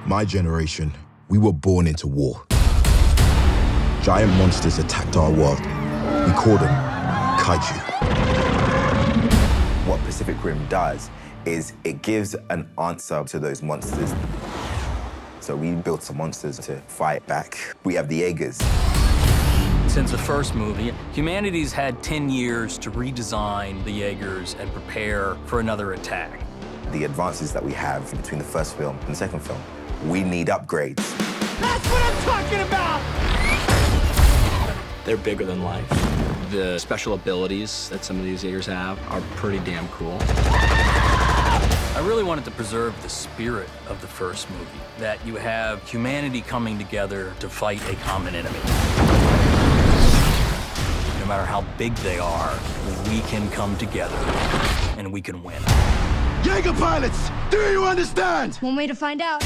My generation, we were born into war. Giant monsters attacked our world. We called them kaiju. What Pacific Rim does is it gives an answer to those monsters. So we built some monsters to fight back. We have the Jaegers. Since the first movie, humanity's had 10 years to redesign the Jaegers and prepare for another attack. The advances that we have between the first film and the second film, we need upgrades. That's what I'm talking about! They're bigger than life. The special abilities that some of these Jaegers have are pretty damn cool. I really wanted to preserve the spirit of the first movie, that you have humanity coming together to fight a common enemy. No matter how big they are, we can come together and we can win. Jaeger pilots, do you understand? One way to find out.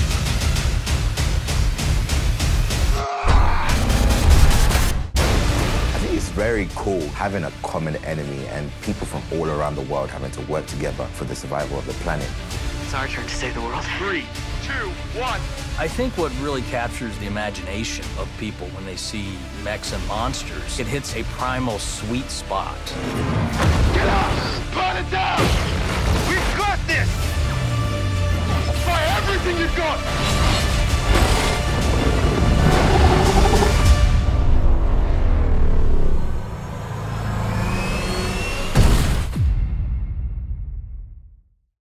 I think it's very cool having a common enemy and people from all around the world having to work together for the survival of the planet. It's our turn to save the world. 3, 2, 1. I think what really captures the imagination of people when they see mechs and monsters, it hits a primal sweet spot. Get up! Put it down! We've got this! Try everything you've got!